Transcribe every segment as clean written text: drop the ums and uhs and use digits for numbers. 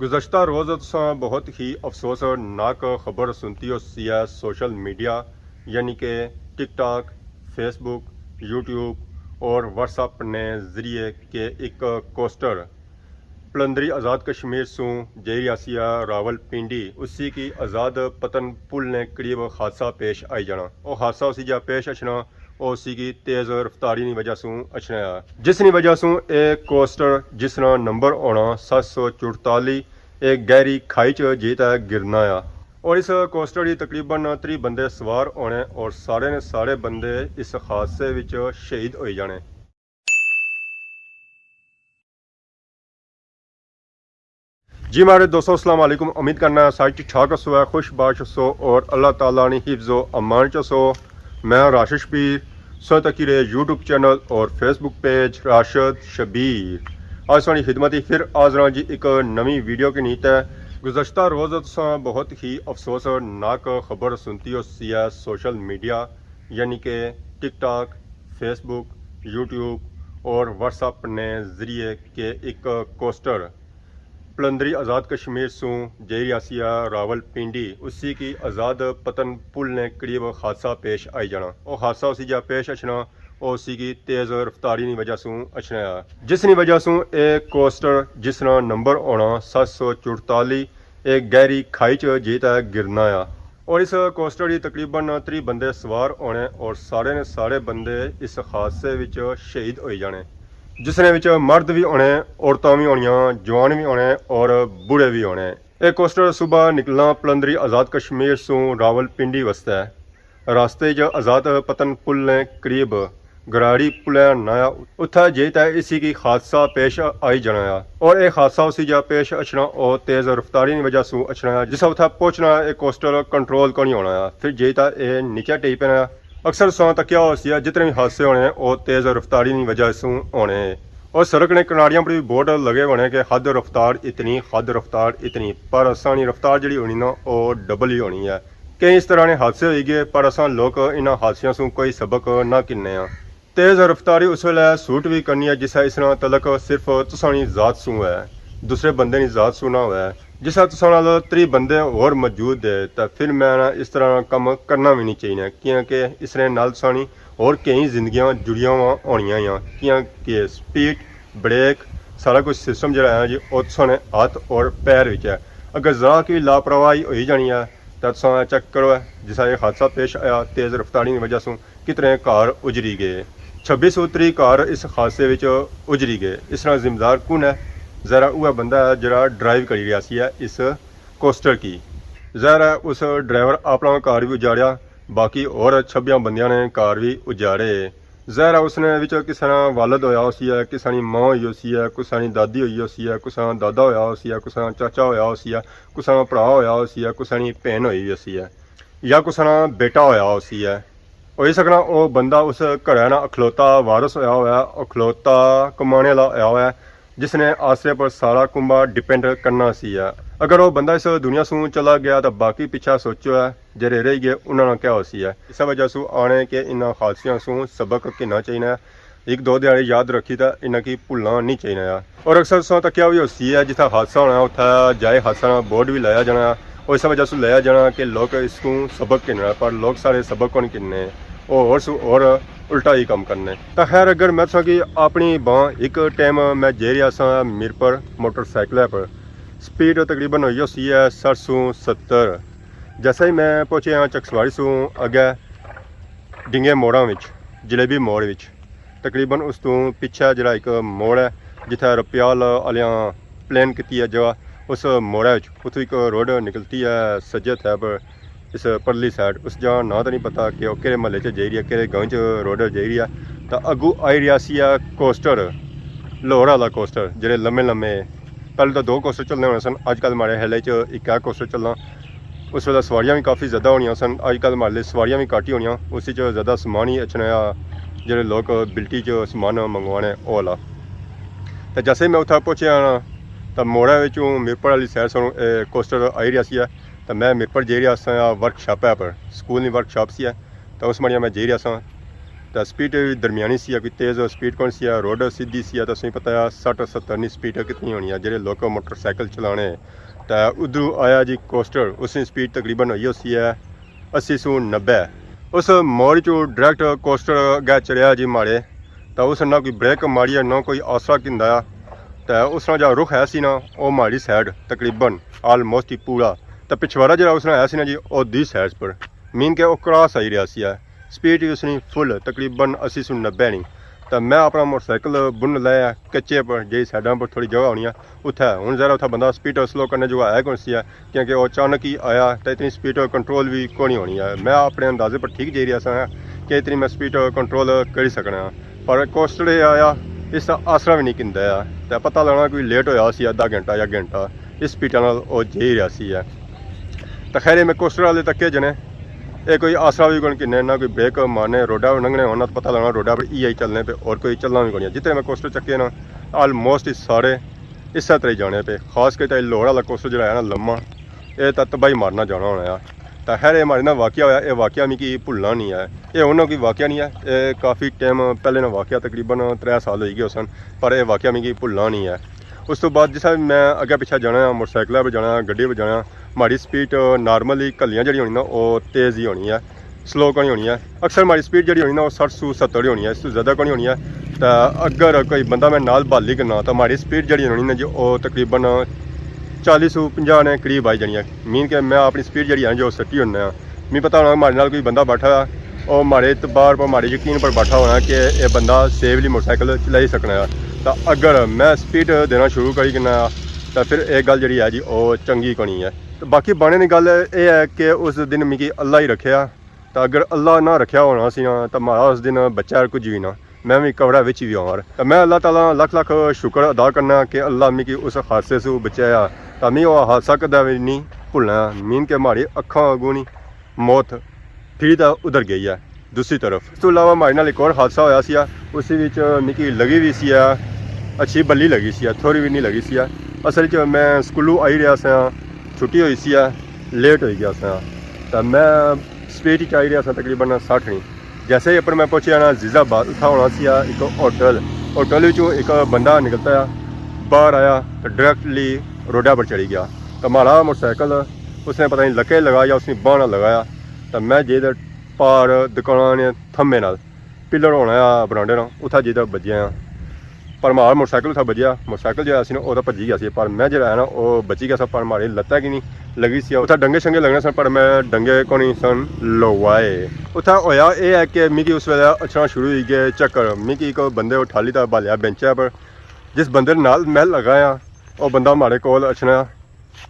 गुज़श्ता रोज़ तुसां बहुत ही अफसोसनाक खबर सुनती हो सी है सोशल मीडिया यानी कि टिकटॉक, फेसबुक, यूट्यूब और व्हाट्सअप ने ज़रिए के एक कोस्टर पलंदरी आज़ाद कश्मीर सूँ जयरियासिया रावलपिंडी उसी की आज़ाद पतन पुल ने करीब हादसा पेश आई जाना और हादसा उसी जा पेश अचना और उसी की तेज़ रफ्तारी की वजह सूँ अचना जिसकी वजह सूँ एक कोस्टर जिसना नंबर आना 744 एक गहरी खाई च जीता गिरना और इस कोस्टर की तकरीबन 30 बंदे सवार होने और सारे ने सारे बंदे इस हादसे विच शहीद हो जाने। जी मारे दोस्तों अस्सलाम वालेकुम, उम्मीद करना सारी ठीक ठाक सो है, खुश बाश सो और अल्लाह ताला ने हिफ्ज़ो अमान च सो। मैं राशिश पीर सो तकीरे यूट्यूब चैनल और फेसबुक पेज राशिद शबीर आज साड़ी खिदमत फिर हाज़र जी एक नवी वीडियो की नीत है। गुज़श्ता रोज़ तुसां बहुत ही अफसोसनाक खबर सुनती हो सी है सोशल मीडिया यानी कि टिकटॉक, फेसबुक, यूट्यूब और व्हाट्सअप ने ज़रिए के एक कोस्टर पलंदरी आज़ाद कश्मीर सूँ जयरियासिया रावलपिंडी उसी की आज़ाद पतन पुल ने करीब हादसा पेश आई जाना और हादसा उसी जा पेश अचना और उसी की तेज़ रफ्तारी की वजह सूँ अचना जिसकी वजह सूँ एक कोस्टर जिसना नंबर आना 744 एक गहरी खाई च जीता गिरना और इस कोस्टर की तकरीबन 30 बंदे सवार होने और सारे ने सारे बंदे इस हादसे विच शहीद हो जाने जिसने विच मर्द भी होने, औरतां भी होनियां, जवान भी होने और बूढ़े भी होने। एक कोस्टर सुबह निकलना पलंदरी आज़ाद कश्मीर सूँ रावलपिंडी वस्ते रास्ते च आज़ाद पतन पुल ने करीब गराड़ी पुल नया उत्था जेता इसी की हादसा पेश आई जाना और एक हादसा उसी जा पेश अचना और तेज़ रफ्तारी की वजह सूँ अचना जिस उत्था पहुँचना एक कोस्टर कंट्रोल को नहीं होना फिर जेता ये नीचे टेई पैना। अक्सर सौ तक क्या हो जितने भी हादसे होने और तेज़ रफ्तारी की वजह से होने और सड़क ने किनारियों पर भी बोर्ड लगे होने कि हद रफ्तार इतनी पर असानी रफ्तार जी होनी ना वो डबल ही होनी है। कई इस तरह के हादसे हो गए पर असा लोग इन्होंने हादसों से कोई सबक ना किन्ने तेज़ रफ्तारी उस वे सूट भी करनी है जिस इसना तलक सिर्फ तुसानी ज़ात सूँ है, दूसरे बंदे की ज़ात सूँ ना हुआ जिस तुसा 30 बंदे और मौजूद है तो फिर मैं इस तरह काम करना भी नहीं चाहिए क्योंकि इसने नाल तुसानी और कई जिंदगियां जुड़िया होनिया क्योंकि स्पीड ब्रेक सारा कुछ सिस्टम जो है जी वो तुसाने हाथ और पैर विच है। अगर ज़रा की लापरवाही हो जानी है तो तुसा चेक करो जिसा ये हादसा पेश आया तेज़ रफ्तारी की वजह से कितने घर उजरी गए, 2630 घर इस हादसे विच उजरी गए। इसका जिम्मेदार कौन है? ज़रा वह बंदा है जरा ड्राइव करी रहा सी है इस कोस्टर की। ज़रा उस ड्राइवर अपना कार भी उजाड़िया, बाकी और 26 बंदियां ने कार भी उजाड़े। ज़रा उसने विच किसी वालद होया उसी है, किसी माँ हुई उसी है, किसी दादी हुई उसी है, किसी दादा होया उसी है, किसी चाचा होया उसी है, किसी भरा होया उसी है, किसी भैन हुई उसी है या किसी बेटा होया उसी है। हो सकना वो बंदा उस घर ना अखलौता वारस होया हुआ है, अखलौता कमाने वाला होया हुआ है जिसने आसरे पर सारा कुंभा डिपेंड करना सी है। अगर वो बंदा इस दुनिया सूँ चला गया तो बाकी पीछा सोचो है जरे रह गए उन्होंने क्या हो सी है। इस वजह से आने के इन हादसों सूँ सबक किना चाहिए, एक दो दिहाड़े याद रखी तो इन्हें भुलना नहीं चाहिए। और अक्सर सौ तो क्या भी हो सी है जितना हादसा होना उत्थे जाए हादसा बोर्ड भी लाया जाना और इस वजह से लाया जाना कि लोग इसको सबक किन्ना पर लोग सारे सबक को नहीं किन्ने और उल्टा ही काम करने। तो खैर अगर मैं कि अपनी बाँ एक टाइम मैं जे रहा सा मीरपुर मोटरसाइकिल पर स्पीड तकरीबन हुई सी है 60-70। जैसे ही मैं पहुँचे यहाँ चकसवाड़ी सूँ अगे डिंगे मोड़ा जलेबी मोड़ तकरीबन उस तो पिछे जरा एक मोड़ है जिथे रपियाल आलियाँ प्लेन की है जगह उस मोड़ा उतो एक रोड निकलती है सज्जे थे पर इस परली साइड उस जगह ना तो नहीं पता कि वह कि महल च जाई रही है कि गाँव च रोड जाई रही है। तो अगू आई रहा सी कोस्टर लाहौर वाला कोस्टर जोड़े लम्मे लम्मे पहले तो 2 कोस्टर चलने होने सन, अजकल माड़े हेले च एक कोस्टर चलना। उस वे सवारियां भी काफ़ी ज़्यादा होनिया सन, अजकल माड़े सवारियां भी घट ही होनिया उस ज़्यादा समान ही अचना जोड़े लोग बिल्टी च समान मंगवाने वो वाला। तो जैसे मैं उत्थे पहुँचा ना तो मोड़ा मीरपुर वाली साइड से कोस्टर आई रहा सी तो मैं मीरपुर जे रहा सा वर्कशॉप है पर स्कूल की वर्कशॉप सी है तो उस मड़िया मैं जे रहा सा ਤਾਂ ਸਪੀਡ ਦਰਮਿਆਨੀ ਸੀ, ਕੋਈ ਤੇਜ਼ ਸਪੀਡ ਕੌਣ ਸੀ, ਰੋਡ ਸਿੱਧੀ ਸੀ ਤਾਂ ਤੁਸੀਂ ਪਤਾ ਆ 60-70 ਦੀ ਸਪੀਡ ਕਿਤਨੀ ਹੋਣੀ ਆ ਜਿਹੜੇ ਲੋਕ ਮੋਟਰਸਾਈਕਲ ਚਲਾਣੇ। ਤਾਂ ਉਧਰੋਂ ਆਇਆ ਜੀ ਕੋਸਟਰ, ਉਸਦੀ ਸਪੀਡ ਤਕਰੀਬਨ ਹੋਈ ਸੀ 80 ਤੋਂ 90। ਉਸ ਮੋੜ ਚੋਂ ਡਾਇਰੈਕਟ ਕੋਸਟਰ ਅੱਗੇ ਚੜਿਆ ਜੀ ਮਾੜੇ, ਤਾਂ ਉਸ ਨਾ ਕੋਈ ਬ੍ਰੇਕ ਮਾਰੀ ਨਾ ਕੋਈ ਆਸਰਾ ਕਿੰਦਾ ਆ। ਤਾਂ ਉਸ ਨਾਲ ਜਿਹੜਾ ਰੁਖ ਹੈ ਸੀ ਨਾ ਉਹ ਮਾੜੀ ਸਾਈਡ ਤਕਰੀਬਨ ਆਲਮੋਸਟ ਹੀ ਪੂਰਾ, ਤਾਂ ਪਿਛਵਾੜਾ ਜਿਹੜਾ ਉਸ ਨਾਲ ਆਇਆ ਸੀ ਨਾ ਜੀ ਉਹ ਦੀ ਸਾਈਡ ਪਰ ਮੀਨ ਕਿ ਉਹ ਕ੍ਰਾਸ ਆਈ ਰਿਹਾ ਸੀ। ਸਪੀਡ ਉਸਨੀ ਫੁੱਲ ਤਕਰੀਬਨ 80 ਤੋਂ 90 ਨਹੀਂ। ਤਾਂ ਮੈਂ ਆਪਣਾ ਮੋਟਰਸਾਈਕਲ बुन लाया कच्चे पर जी साइडों पर थोड़ी जगह होनी उत्थे हूँ जरा उत्थे बंदा स्पीड स्लो करने जो है कौन सी है क्योंकि वो अचानक ही आया तो इतनी स्पीड कंट्रोल भी कोनी होनी है। मैं अपने अंदाजे पर ठीक जी रहा सा कि इतनी मैं स्पीड कंट्रोल कर सकना, पर कोस्टर आया इसका आसरा भी नहीं किंदा तो पता लगना कोई लेट होया सी आधा घंटा या घंटा इस स्पीड नाल वो जी रहा सी। तो खैर मैं कोस्टर वाले तक जने ये कोई आसरा भी कोई किन्ने ना कोई ब्रेक मारने रोडा लंघने होना तो पता लगना रोडा पर ई आई चलने पे और कोई चलना भी कोई। जितने मैं कोस्टर चक्के ना आलमोस्ट सारे इस तरह ही जाने पे, खास कर लाहौर वाला कोस्टर जो है ना लम्मा ये तो तबाही मारना जाना होना। तो खैर ये हमारे ना वाक़या होया, ये वाक़या मिगी भुलना नहीं है, ये उन्होंने कोई वाक़या नहीं है, ये काफ़ी टाइम पहले ना वाक़या तकरीबन 3 साल हो गए सन, पर यह वाक़या मिगी भुलना नहीं है। उस तो बाद जिस मैं अगे पिछे जाना मोटरसाइकिल पर जाना गड्डी पर जाना हमारी स्पीड नॉर्मली कलियाँ जी होनी ना वो तेज़ ही होनी है, स्लो को नहीं होनी है। अक्सर हमारी स्पीड जी होनी ना वो 60 से 70 होनी है, इस तो ज़्यादा को नहीं होनी है। तो अगर कोई बंदा मैं नाल बाली करना तो हमारी स्पीड जी होनी ना जो वो तकरीबन 40 से 50 ने करीब आई जानी है। मीन कि मैं अपनी स्पीड जी है जो सट्टी होना मैं पता होना हमारे नाल कोई बंदा बैठा और हमारे इतबार पर हमारे यकीन पर बैठा होना कि यह बंदा सेफली मोटरसाइकिल चला ही सकना है। तो अगर मैं स्पीड देना शुरू करी करना तो फिर एक गल जी है जी वो चंगी को नहीं है। तो बाकी बाने की गल ये है कि उस दिन मिगी अल्लाह ही रखा, तो अगर अल्लाह ना रखा होना सी ना तो हमारा उस दिन बच्चा कुछ भी ना मैं भी कवड़ा विच भी आवार। तो मैं अल्लाह ताला लख लख शुक्र अदा करना कि अल्लाह मिगी उस हादसे से बचाया, तो मैं वो हादसा कदा भी नहीं भुलना। मीन के हमारी अखा अगू नहीं मौत फिर तो उधर गई है दूसरी तरफ। इस तो अलावा हमारे नाल एक और हादसा होया सी, उस मिगी लगी भी सी अच्छी बल्ली लगी सी, थोड़ी भी नहीं लगी सी। असल मैं स्कूलों आई रहा सा, छुट्टी हुई सी, लेट हो गया सा, तो मैं स्पीड आई रहा सा तकरीबन 60 नहीं। जैसे ही पर मैं पहुंचा ना जीजाबाद उत्था होना सी एक होटल एक बंदा निकलता है बाहर आया तो डायरेक्टली रोडा पर चढ़ी गया। तो हमारा मोटरसाइकिल उसने पता नहीं लके लगाया उसने बाहना लगाया, तो मैं जिधर पार दुकान ने थम्मे नाल पिलर होना बरांडे ना उत्था जिधर बजिया, पर हमारा मोटरसाइकिल उत्था बजिया। मोटरसाइकिल जो है वो तो भजी गया, पर मैं जो है ना वो बची गया, पर हमारी लत्ता की नहीं लगी सी। उत्था डंगे शंगे लगने सन, पर मैं डंगे को नहीं सन लवाए। उत्था होया ये है कि मिगी उस वेले अचना शुरू हो गए चक्कर। मिगी एक बंदे उठा ली था बालिया बेंचा पर, जिस बंदे नाल मैं लगाया वो बंदा हमारे कोल अचना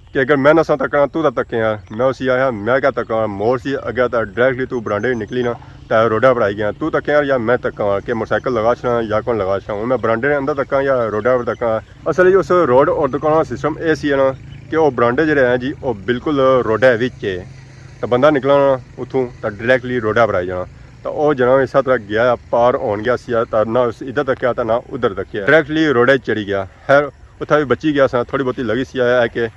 कि अगर मैं नसा तकना तू तो तके। मैं उसी आया मैं क्या तका मोड़ सी अगर तो डायरेक्टली तू बरांडे निकली ना तो रोडा पर आई गया, तू तके या मैं तका कि मोटरसाइकिल लगा छना या कौन लगा छना, मैं बरांडे के अंदर तका या रोडा पर तका। असल उस रोड और दुकान का सिस्टम ये सी है ना कि वो बरांडे जो हैं जी वो बिल्कुल रोडा विच है, तो बंदा निकला ना उतों तो डायरेक्टली रोडा पर आई जाना। तो वह जना इस तरह गया पार हो गया सी, तो ना इधर तकिया तो ना उधर तकिया, डायरेक्टली रोडे चढ़ी गया। खैर उत्थे भी बची गया सा, थोड़ी बहुती लगी सी है कि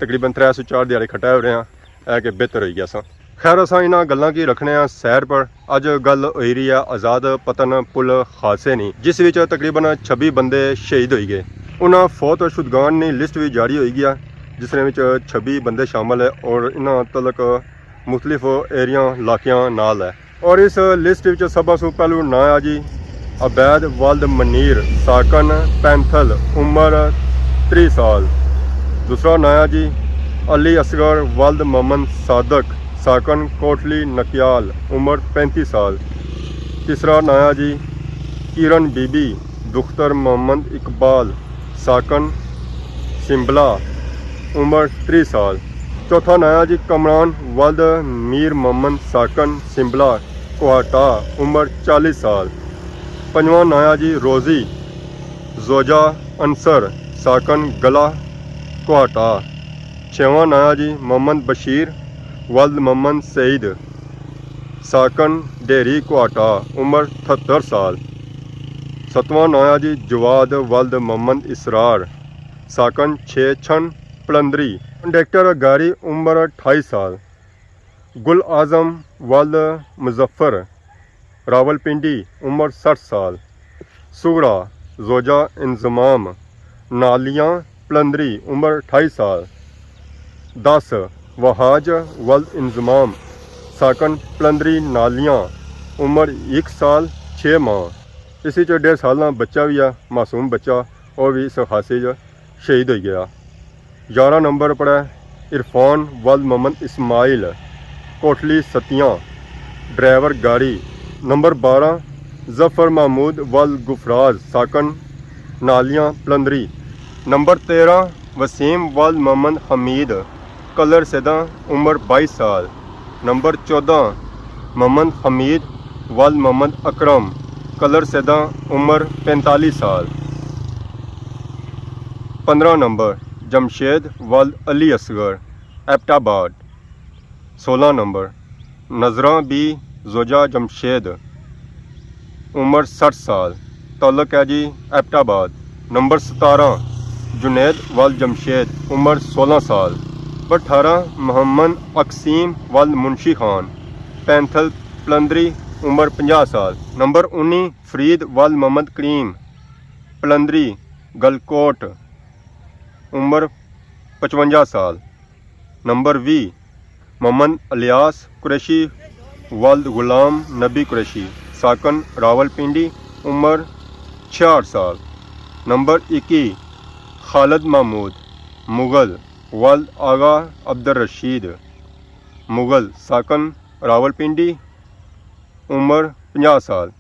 तकरीबन 3 से 4 दिहाड़े खटाए हो रहे हैं है कि बेहतर हो गया सा। खैर असा इन्होंने गल्लां की रखने सैर पर। अज गल हो रही है आज़ाद पतन पुल हादसे नहीं, जिस विच तकरीबन 26 बंदे शहीद हो गए। उन्होंने फौत शुदगान की लिस्ट भी जारी हो गई, जिसने 26 बंदे शामिल है और इन्होंने तलक मुख्तलिफ एरिया इलाकियां नाल है। और इस लिस्ट में सब तो पहलू ना है जी अबैद वल्द मनीर साकन पैंथल उम्र 30 साल। दूसरा ना है जी अली असगर वल्द मोहम्मद सादक साकन कोटली नकियाल उम्र 35 साल। तीसरा ना है जी किरण बीबी दुख्तर मोहम्मद इकबाल साकन सिम्बला उम्र 30 साल। चौथा नया जी कमरान वल्द मीर मोहम्मद साकन सिम्बला कोहाटा उम्र 40 साल। पंजवा नया जी रोज़ी जोजा अंसर साकन गला कोहाटा। छवा नया जी मोहम्मद बशीर वल्द मोहम्मद सईद साकन डेरी कोहाटा उम्र 73 साल। सतवां नया जी जवाद वल्द मोहम्मद इसरार साकन छेछन पलंदरी। कंडक्टर गाड़ी उम्र 28 साल। गुल आज़म वल्द मुजफ्फर रावलपिंडी उम्र 60 साल। सुगरा जोजा इंजमाम नालियाँ पलंदरी उम्र 28 साल। 10 वहाज वल्द इंजमाम साकन पलंदरी नालियाँ उम्र 1 साल 6 माह। इसी च 1.5 साल का बच्चा भी है, मासूम बच्चा, और भी इस हादसे शहीद हो गया। 11 नंबर पर है इरफान वल्द मोहम्मद इस्माइल कोटली सतियाँ ड्राइवर गाड़ी। नंबर 12 जफ़र महमूद वल गुफराज साकन नालियाँ पलंदरी। नंबर 13 वसीम वल मोहम्मद हमीद कलर सदा उम्र 22 साल। नंबर 14 मोहम्मद हमीद वल मोहम्मद अकरम कलर सदा उम्र 45 साल। 15 नंबर जमशेद वल अली असगर एबटाबाद। 16 नंबर नजरा बी जोजा जमशेद उम्र 60 साल तल्लक है जी एबटाबाद। नंबर 17 जुनैद वल जमशेद उम्र 16 साल। 18 मोहम्मद अकसीम वल मुंशी खान पैंथल पलंदरी उम्र 50 साल। नंबर 19 फरीद वल मोहम्मद करीम पलंदरी गलकोट उम्र 55 साल। नंबर 20 मोहम्मद अलियास कुरैशी वल्द गुलाम नबी कुरैशी साकन रावलपिंडी उम्र 66 साल। नंबर 21 खालिद महमूद मुग़ल वल्द आगा अब्दुल रशीद मुग़ल साकन रावलपिंडी उम्र 50 साल।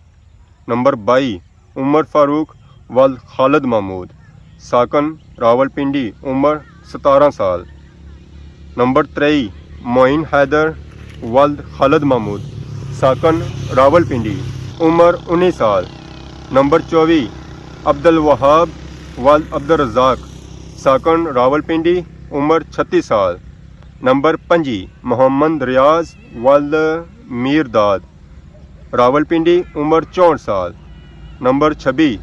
नंबर 22 उमर फ़ारूक वल्द खालिद महमूद साकन रावलपिंडी उम्र 17 साल। नंबर 23 मोइन हैदर वल्द खालिद महमूद साकन रावलपिंडी उम्र 19 साल। नंबर 24 अब्दुल वहाब वल्द अब्दुल रज़ाक साकन रावलपिंडी उम्र 36 साल। नंबर 25 मोहम्मद रियाज वल्द मीरदाद रावलपिंडी उम्र 64 साल। नंबर 26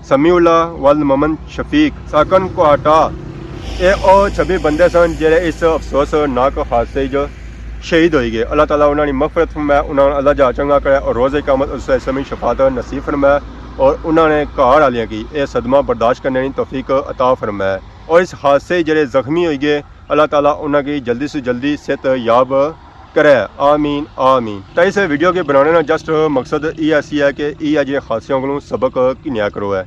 समीउल्ला वल्द मोहम्मद शफीक साकन कोहाटा। ये 26 बंदे सन जेड़े इस अफसोसनाक हादसे शहीद हो गए। अल्लाह ताला उन्होंने मगफरत फरमाए, उन्होंने अल्लाह जा चंगा करे और रोज़े क़यामत उस समय शफात नसीब फरमाए और उन्होंने घर वालियों की यह सदमा बर्दाश्त करने की तौफीक अता फरमाए। और इस हादसे जेड़े जख्मी हो गए अल्लाह ताला उन्होंने जल्दी से जल्दी सेहत याब करे। आमीन आमीन। तो इस वीडियो के बनाने का जस्ट मकसद ये ऐसी है कि ये जो हादसों को सबक किनिया करो है।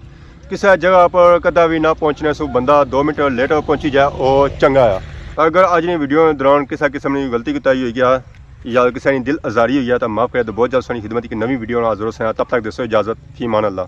किसी जगह पर कदा भी ना पहुँचने से बंदा 2 मिनट लेट पहुँची जाए वो चंगा है। अगर अज की वीडियो के दौरान किसी किस्म की गलती कोताही हुई है या किसी की दिल आजारी हुई है तो माफ़ करे। तो बहुत जल्द सारी खिदमत की नवी वीडियो हाजिर हो। तब तक दसो इजाज़त, फी मान अल्लाह।